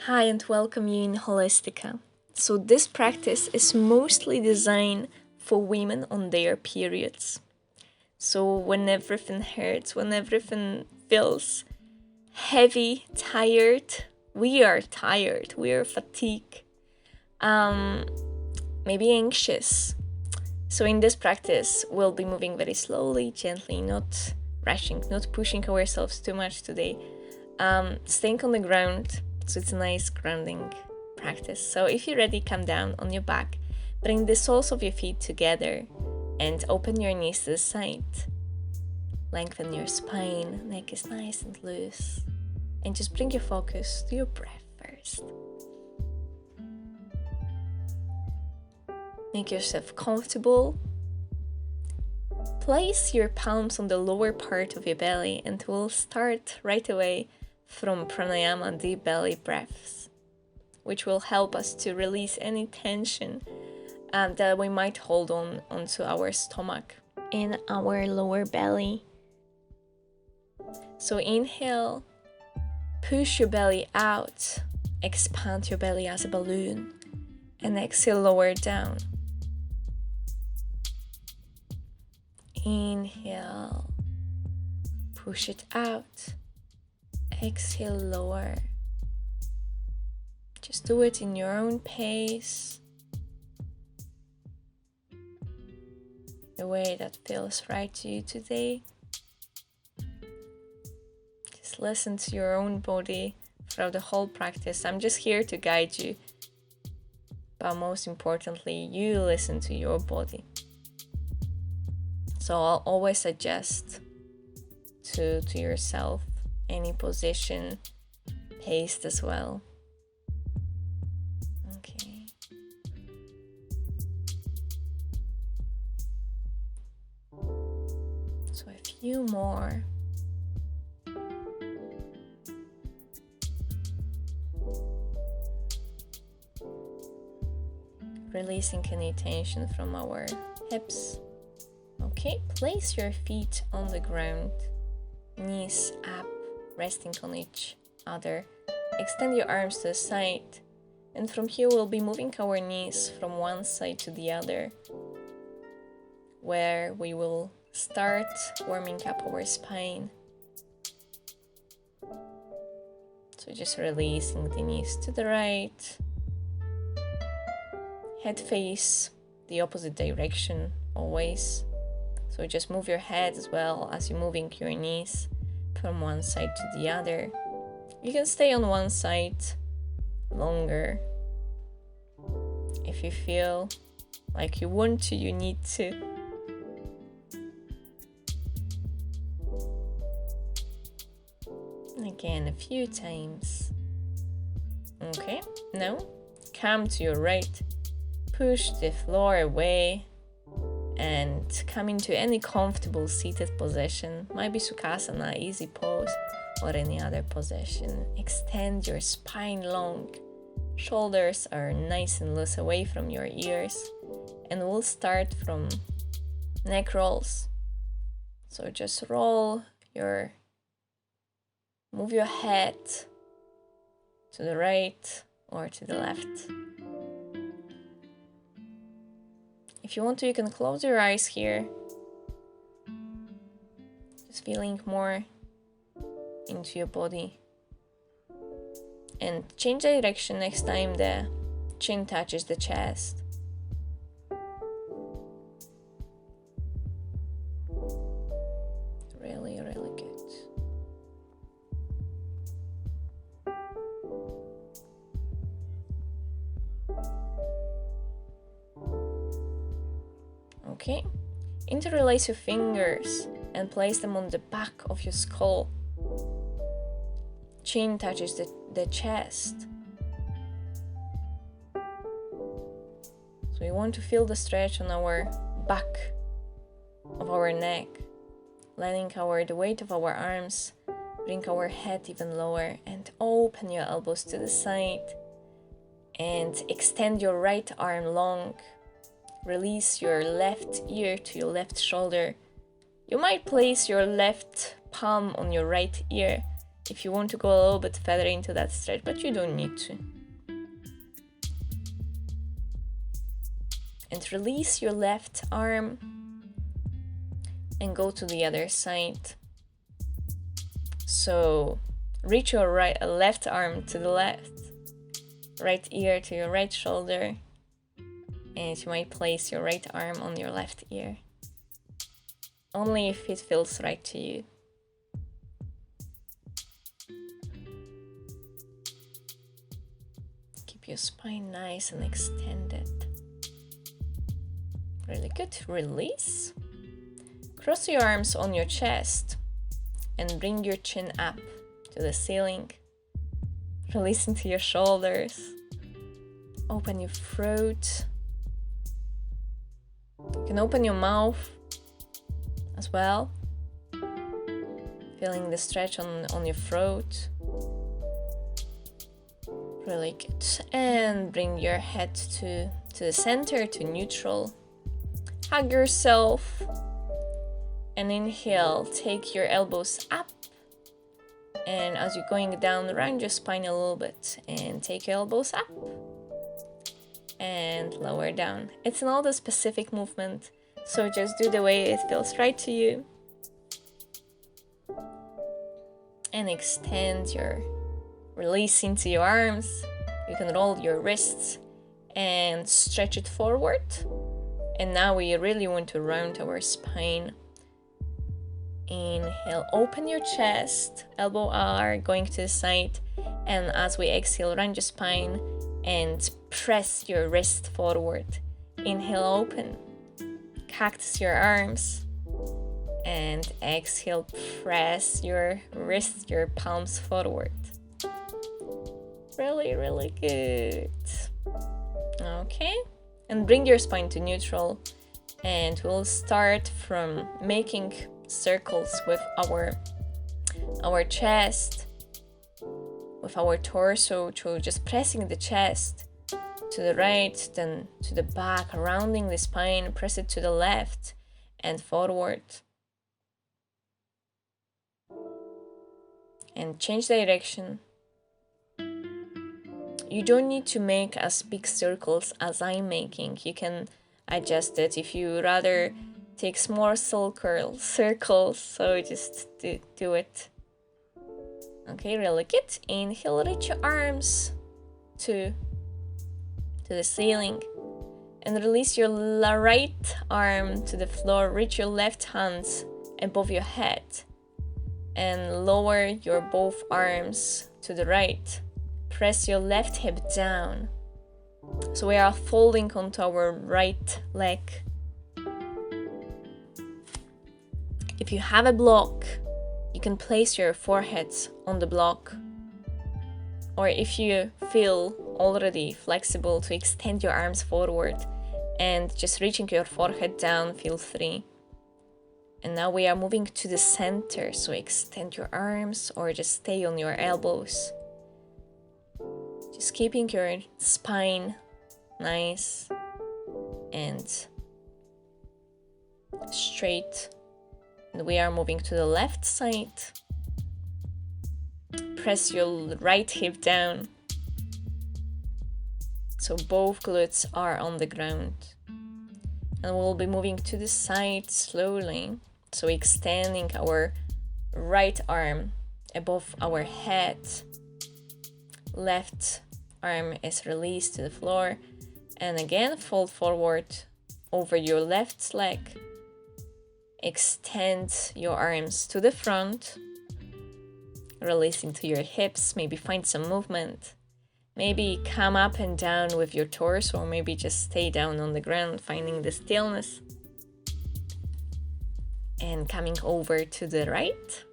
Hi and welcome you in Holistica. So this practice is mostly designed for women on their periods. So when everything hurts, when everything feels heavy, tired, we are tired, we are fatigued, maybe anxious. So in this practice, we'll be moving very slowly, gently, not rushing, not pushing ourselves too much today. Staying on the ground, so it's a nice grounding practice. So if you're ready, come down on your back, bring the soles of your feet together and open your knees to the side. Lengthen your spine, neck is nice and loose. And just bring your focus to your breath first. Make yourself comfortable. Place your palms on the lower part of your belly and we'll start right away from pranayama, deep belly breaths, which will help us to release any tension that we might hold onto our stomach in our lower belly. So inhale, push your belly out, expand your belly as a balloon, and exhale, lower down. Inhale, push it out, exhale, lower. Just do it in your own pace, the way that feels right to you today. Just listen to your own body throughout the whole practice. I'm just here to guide you, but most importantly, you listen to your body. So I'll always suggest to yourself any position, paced as well. Okay. So a few more. Releasing any tension from our hips. Okay, place your feet on the ground, knees up, resting on each other. Extend your arms to the side, and from here we'll be moving our knees from one side to the other, where we will start warming up our spine. So just releasing the knees to the right, head face the opposite direction always. So just move your head as well as you're moving your knees from one side to the other. You can stay on one side longer. If you feel like you want to, you need to. Again, a few times. Okay, now come to your right. Push the floor away and come into any comfortable seated position. Might be Sukhasana, easy pose, or any other position. Extend your spine long. Shoulders are nice and loose away from your ears. And we'll start from neck rolls. So just move your head to the right or to the left. If you want to, you can close your eyes here. Just feeling more into your body. And change direction next time the chin touches the chest. Really, really good. Okay, interlace your fingers and place them on the back of your skull. Chin touches the chest. So we want to feel the stretch on our back of our neck, letting the weight of our arms bring our head even lower, and open your elbows to the side and extend your right arm long. Release your left ear to your left shoulder. You might place your left palm on your right ear if you want to go a little bit further into that stretch, but you don't need to. And release your left arm and go to the other side. So reach your left arm to the left, right ear to your right shoulder, and you might place your right arm on your left ear, only if it feels right to you. Keep your spine nice and extended. Really good. Release. Cross your arms on your chest and bring your chin up to the ceiling. Release into your shoulders. Open your throat. You can open your mouth as well. Feeling the stretch on your throat. Really good. And bring your head to the center, to neutral. Hug yourself. And inhale, take your elbows up. And as you're going down, round your spine a little bit. And take your elbows up. And lower down. It's not a specific movement, so just do the way it feels right to you. And extend your release into your arms. You can roll your wrists and stretch it forward. And now we really want to round our spine. Inhale, open your chest, elbow are going to the side, and as we exhale, round your spine and press your wrist forward. Inhale, open, cactus your arms, and exhale, press your wrists, your palms forward. Really, really good. Okay, and bring your spine to neutral, and we'll start from making circles with our chest, with our torso, so just pressing the chest to the right, then to the back, rounding the spine, press it to the left and forward. And change direction. You don't need to make as big circles as I'm making. You can adjust it if you rather take small circles, so just do it. Okay, really good. Inhale, reach your arms to the ceiling and release your right arm to the floor. Reach your left hand above your head and lower your both arms to the right. Press your left hip down. So we are folding onto our right leg. If you have a block, you can place your forehead on the block. Or if you feel already flexible, to extend your arms forward and just reaching your forehead down, feel free. And now we are moving to the center, so extend your arms or just stay on your elbows. Just keeping your spine nice and straight. And we are moving to the left side. Press your right hip down, so both glutes are on the ground. And we'll be moving to the side slowly, so extending our right arm above our head. Left arm is released to the floor, and again fold forward over your left leg. Extend your arms to the front, releasing to your hips. Maybe find some movement. Maybe come up and down with your torso, or maybe just stay down on the ground, finding the stillness. And coming over to the right.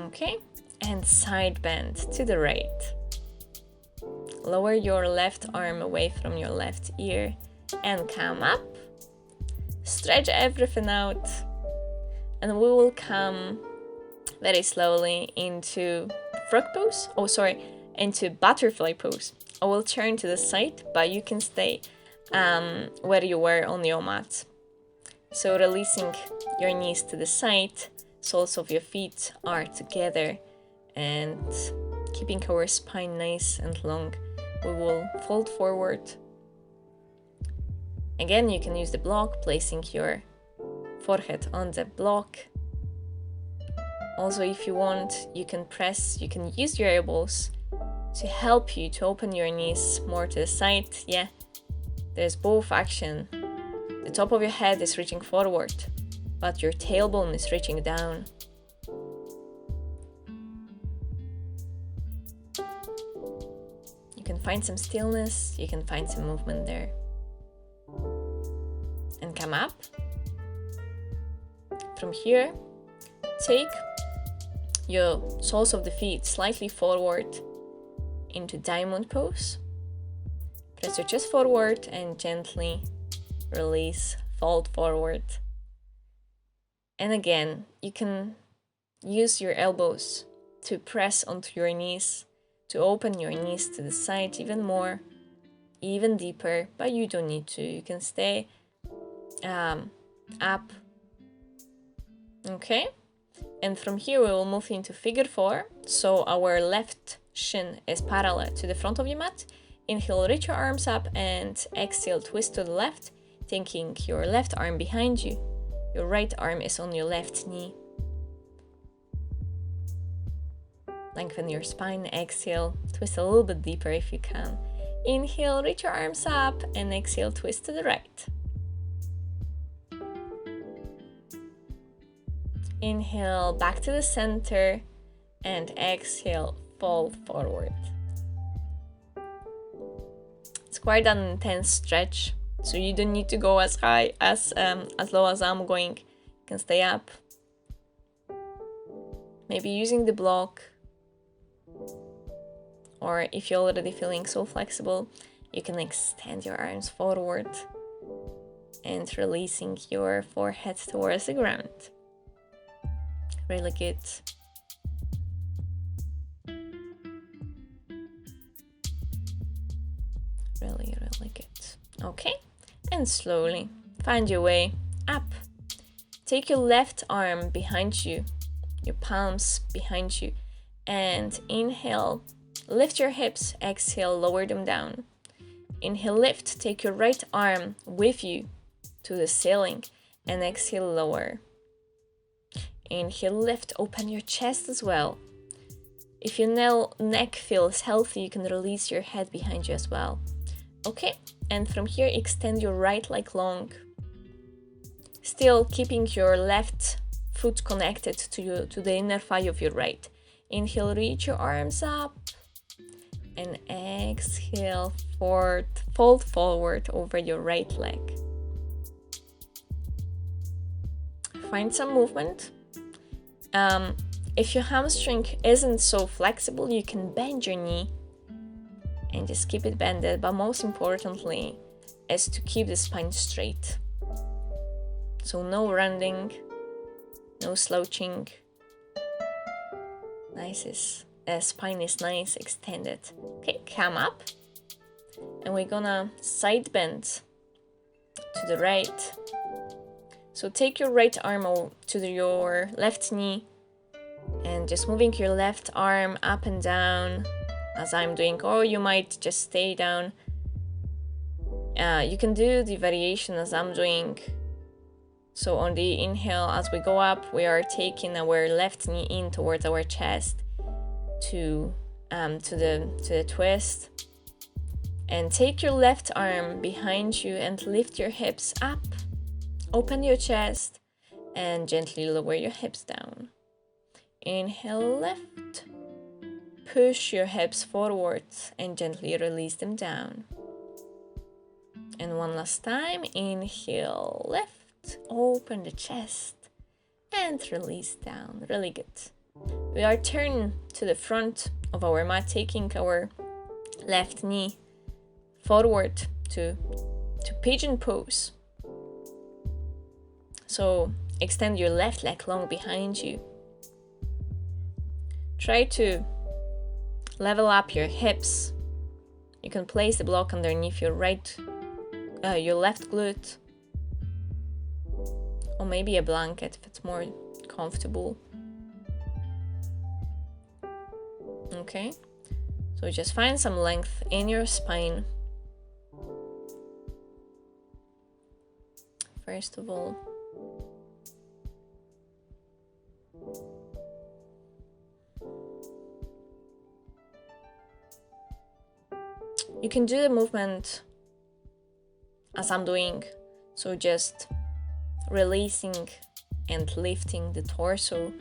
Okay, and side bend to the right. Lower your left arm away from your left ear and come up. Stretch everything out, and we will come very slowly into frog pose. into butterfly pose. I will turn to the side, but you can stay where you were on your mat. So releasing your knees to the side, soles of your feet are together, and keeping our spine nice and long. We will fold forward. Again, you can use the block, placing your forehead on the block. Also, if you want, you can use your elbows to help you to open your knees more to the side. Yeah, there's both action. The top of your head is reaching forward, but your tailbone is reaching down. You can find some stillness, you can find some movement there. And come up. From here, take your soles of the feet slightly forward into diamond pose. Press your chest forward and gently release, fold forward. And again, you can use your elbows to press onto your knees, to open your knees to the side even more, even deeper, but you don't need to. You can stay up. Okay? And from here we will move into figure 4. So our left shin is parallel to the front of your mat. Inhale, reach your arms up, and exhale, twist to the left, taking your left arm behind you. Your right arm is on your left knee. Lengthen your spine, exhale, twist a little bit deeper if you can. Inhale, reach your arms up, and exhale, twist to the right. Inhale, back to the center, and exhale, fold forward. It's quite an intense stretch, so you don't need to go as high as low as I'm going. You can stay up. Maybe using the block, or if you're already feeling so flexible, you can extend your arms forward and releasing your forehead towards the ground. Really good. Really, really good. Okay, and slowly find your way up. Take your left arm behind you, your palms behind you, and inhale, lift your hips, exhale, lower them down. Inhale, lift, take your right arm with you to the ceiling, and exhale, lower. Inhale, lift, open your chest as well. If your neck feels healthy, you can release your head behind you as well. Okay, and from here, extend your right leg long. Still keeping your left foot connected to the inner thigh of your right. Inhale, reach your arms up. And exhale, fold forward over your right leg. Find some movement. If your hamstring isn't so flexible, you can bend your knee and just keep it bended, but most importantly is to keep the spine straight. So no rounding, no slouching. Spine is nice, extended. Okay, come up, and we're gonna side bend to the right. So take your right arm to your left knee and just moving your left arm up and down as I'm doing, or you might just stay down. You can do the variation as I'm doing. So on the inhale, as we go up, we are taking our left knee in towards our chest to the twist. And take your left arm behind you and lift your hips up. Open your chest and gently lower your hips down. Inhale, lift. Push your hips forward and gently release them down. And one last time, inhale, lift, open the chest and release down. Really good. We are turning to the front of our mat, taking our left knee forward to pigeon pose. So extend your left leg long behind you. Try to Level up your hips. You can place the block underneath your left glute, or maybe a blanket if it's more comfortable. Okay, so just find some length in your spine. First of all, you can do the movement as I'm doing, so just releasing and lifting the torso,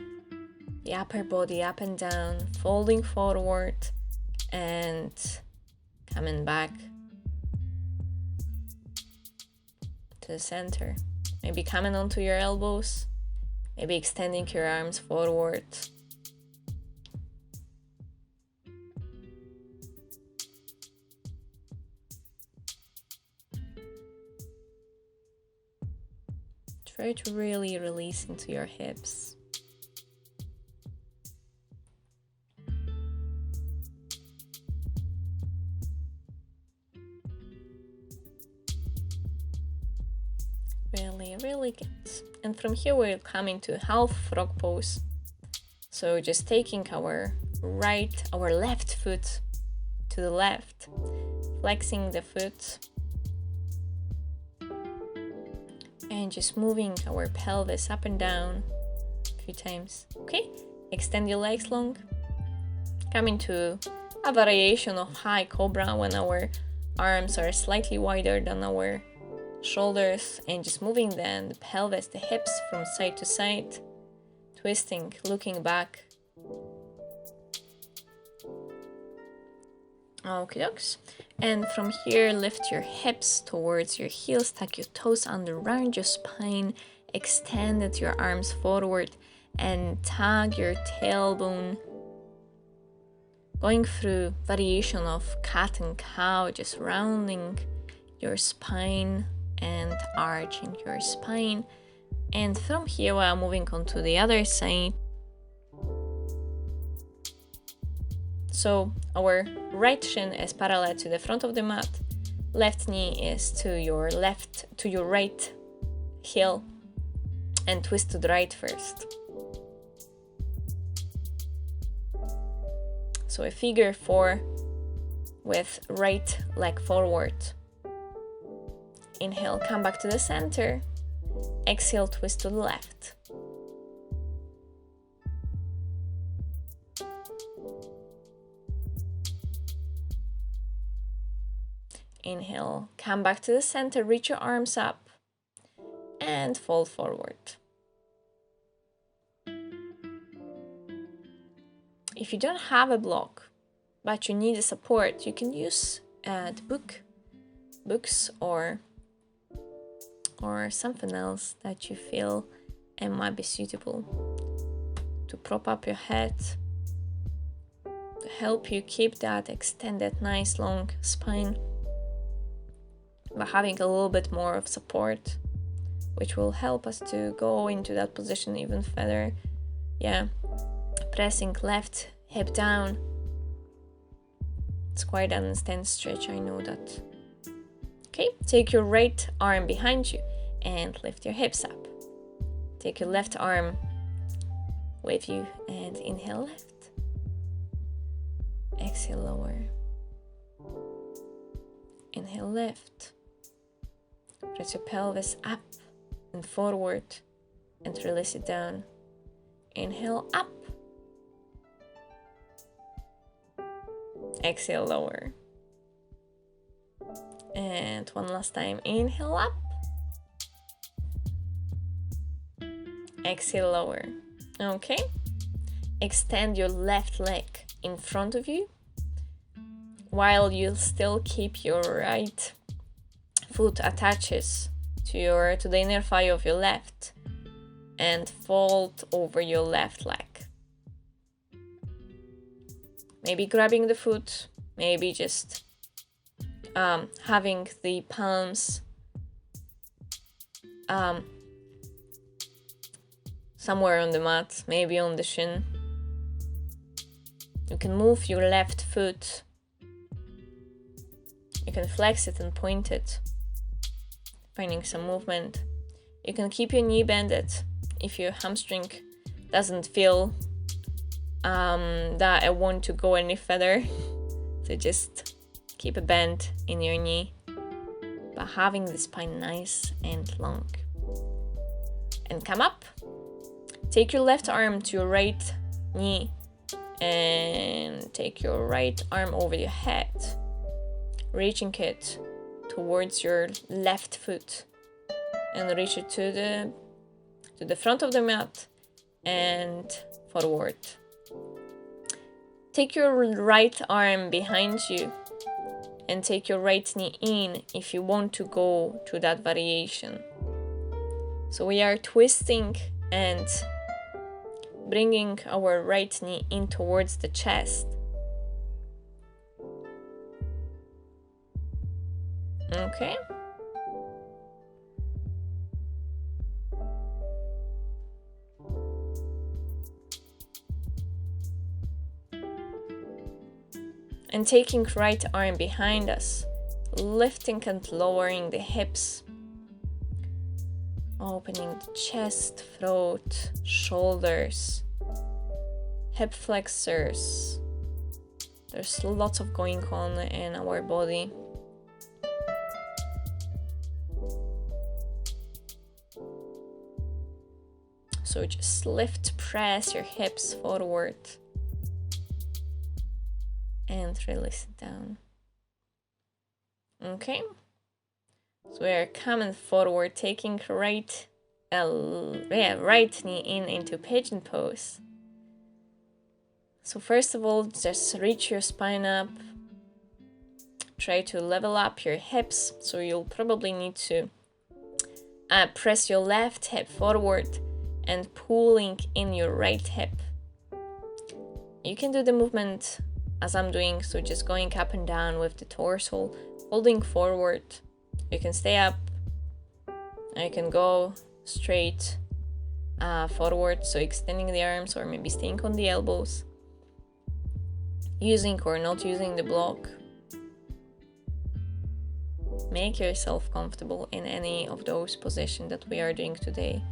the upper body up and down, folding forward and coming back to the center. Maybe coming onto your elbows, maybe extending your arms forward. Try to really release into your hips. Really good. And from here we're coming to half frog pose. So just taking our left foot to the left, flexing the foot, and just moving our pelvis up and down a few times. Okay, extend your legs long. Coming to a variation of high cobra when our arms are slightly wider than our shoulders, and just moving then the pelvis, the hips from side to side, twisting, looking back. Okay, dokes. And from here, lift your hips towards your heels, tuck your toes under, round your spine, extend your arms forward, and tug your tailbone. Going through variation of cat and cow, just rounding your spine and arching your spine. And from here we are moving on to the other side. So our right shin is parallel to the front of the mat, left knee is to your right heel, and twist to the right first. So a figure 4 with right leg forward. Inhale, come back to the center. Exhale, twist to the left. Inhale, come back to the center, reach your arms up and fold forward. If you don't have a block, but you need a support, you can use the books or something else that you feel and might be suitable to prop up your head, to help you keep that extended, nice, long spine, but having a little bit more of support, which will help us to go into that position even further. Yeah, pressing left hip down. It's quite an intense stretch, I know that. Okay, take your right arm behind you and lift your hips up. Take your left arm with you and inhale left. Exhale lower. Inhale left. Press your pelvis up and forward and release it down. Inhale up. Exhale lower. And one last time. Inhale up. Exhale lower. Okay. Extend your left leg in front of you while you still keep your right foot attaches to the inner thigh of your left and fold over your left leg. Maybe grabbing the foot, maybe just having the palms somewhere on the mat, maybe on the shin. You can move your left foot. You can flex it and point it, finding some movement. You can keep your knee bended if your hamstring doesn't feel that I want to go any further. So just keep a bend in your knee, but having the spine nice and long. And come up. Take your left arm to your right knee and take your right arm over your head, reaching it towards your left foot, and reach it to the front of the mat and forward. Take your right arm behind you and take your right knee in if you want to go to that variation. So we are twisting and bringing our right knee in towards the chest. Okay. And taking right arm behind us, lifting and lowering the hips, opening the chest, throat, shoulders, hip flexors. There's lots of going on in our body. So just lift, press your hips forward and release it down. Okay. So we are coming forward, taking right knee into pigeon pose. So first of all, just reach your spine up. Try to level up your hips. So you'll probably need to press your left hip forward and pulling in your right hip. You can do the movement as I'm doing, so just going up and down with the torso, holding forward. You can stay up, and you can go straight forward, so extending the arms or maybe staying on the elbows, using or not using the block. Make yourself comfortable in any of those positions that we are doing today.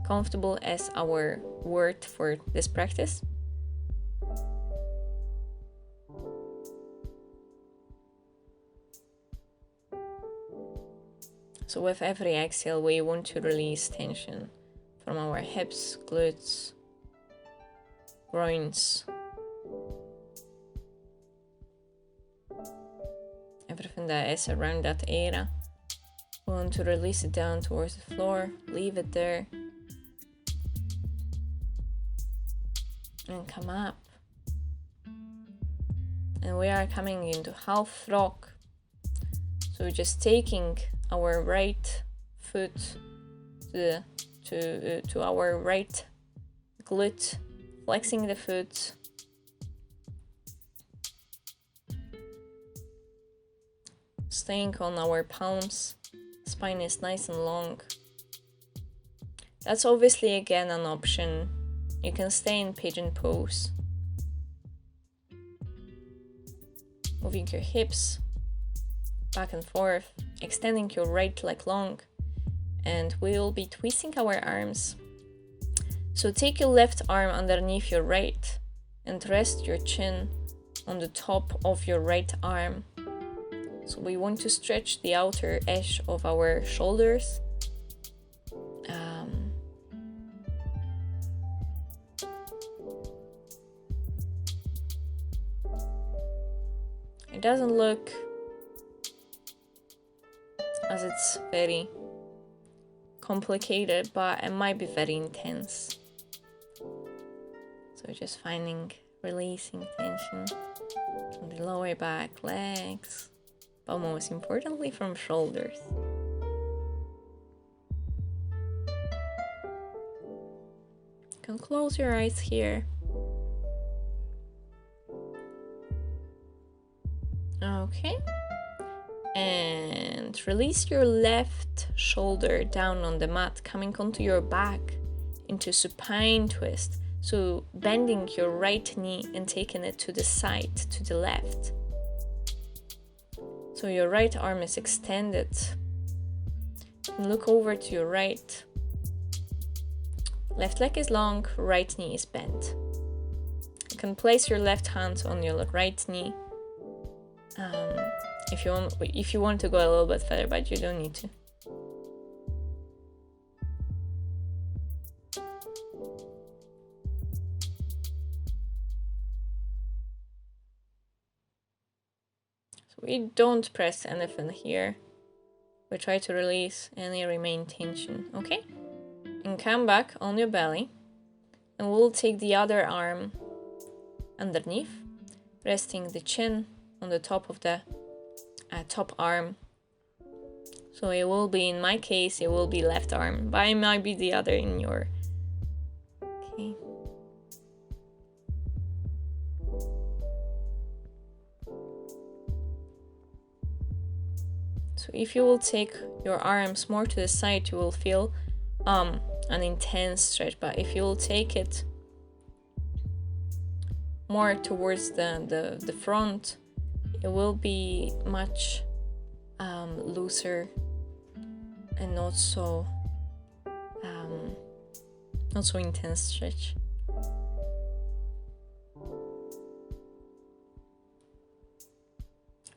Comfortable as our word for this practice. So with every exhale, we want to release tension from our hips, glutes, groins, everything that is around that area. We want to release it down towards the floor, leave it there, and come up. And we are coming into half rock. So just taking our right foot to our right glute, flexing the foot, staying on our palms, spine is nice and long. That's obviously again an option. You can stay in pigeon pose, moving your hips back and forth, extending your right leg long, and we will be twisting our arms. So take your left arm underneath your right and rest your chin on the top of your right arm. So we want to stretch the outer edge of our shoulders. It doesn't look as it's very complicated, but it might be very intense. So just finding, releasing tension from the lower back, legs, but most importantly from shoulders. You can close your eyes here. Okay. And release your left shoulder down on the mat, coming onto your back into supine twist. So bending your right knee and taking it to the side, to the left. So your right arm is extended. And look over to your right. Left leg is long, right knee is bent. You can place your left hand on your right knee. If you want to go a little bit further, but you don't need to. So we don't press anything here. We try to release any remain tension, okay? And come back on your belly, and we'll take the other arm underneath, resting the chin on the top of the top arm. So it will be, in my case, it will be left arm, but it might be the other in your. Okay. So if you will take your arms more to the side, you will feel an intense stretch, but if you will take it more towards the front, it will be much looser and not so intense stretch.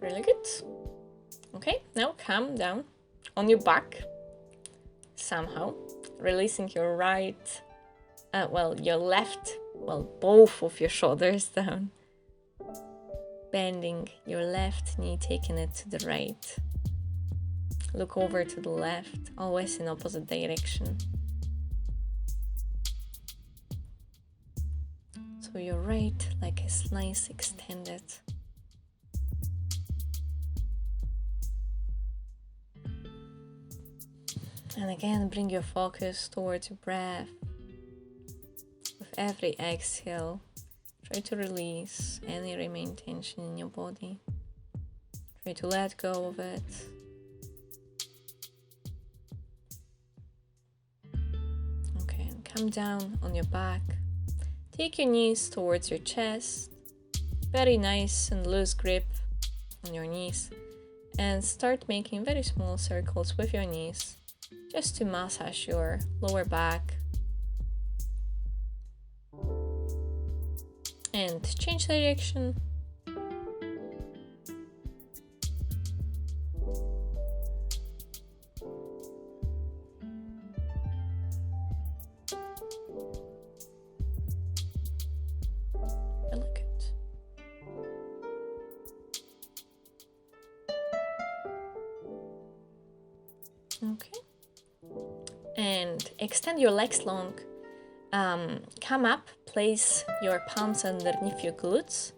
Really good. Okay, now come down on your back somehow, releasing your right, your left, both of your shoulders down. Bending your left knee, taking it to the right. Look over to the left, always in opposite direction. So your right leg is nice extended. And again, bring your focus towards your breath. With every exhale, try to release any remaining tension in your body. Try to let go of it. Okay, and come down on your back. Take your knees towards your chest. Very nice and loose grip on your knees. And start making very small circles with your knees, just to massage your lower back. And change direction. Really good. Okay. And extend your legs long. Come up, place your palms underneath your glutes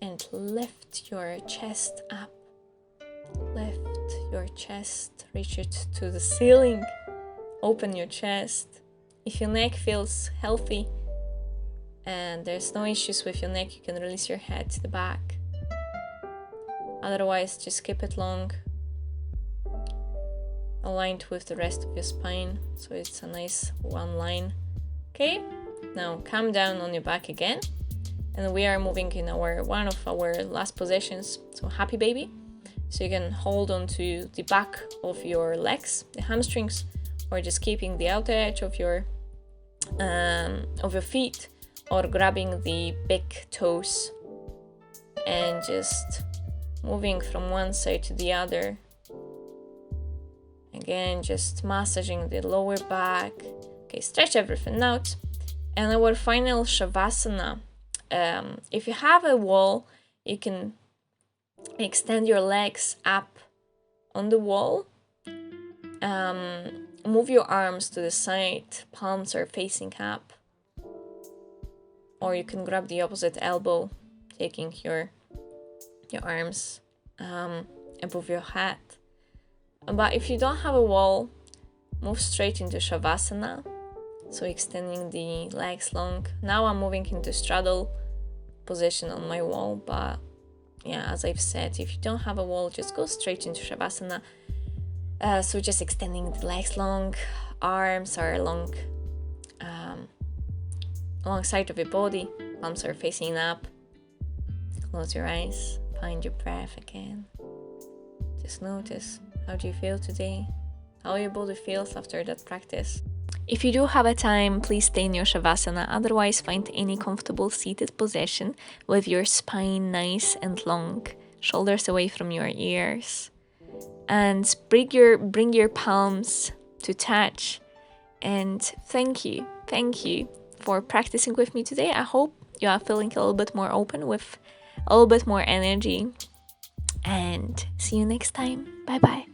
and lift your chest up. Lift your chest, reach it to the ceiling. Open your chest. If your neck feels healthy and there's no issues with your neck, you can release your head to the back. Otherwise, just keep it long, aligned with the rest of your spine, so it's a nice one line. Okay, now come down on your back again, and we are moving in one of our last positions, so happy baby. So you can hold on to the back of your legs, the hamstrings, or just keeping the outer edge of your feet, or grabbing the big toes and just moving from one side to the other. Again, just massaging the lower back. Okay, stretch everything out. And our final Shavasana. If you have a wall, you can extend your legs up on the wall. Move your arms to the side, palms are facing up. Or you can grab the opposite elbow, taking your arms above your head. But if you don't have a wall, move straight into Shavasana. So extending the legs long. Now I'm moving into straddle position on my wall. But yeah, as I've said, if you don't have a wall, just go straight into Shavasana. So just extending the legs long, arms are long, alongside of your body. Palms are facing up. Close your eyes. Find your breath again. Just notice, how do you feel today? How your body feels after that practice. If you do have a time, please stay in your Shavasana. Otherwise, find any comfortable seated position with your spine nice and long, shoulders away from your ears. And bring your palms to touch. And thank you for practicing with me today. I hope you are feeling a little bit more open with a little bit more energy. And see you next time. Bye bye.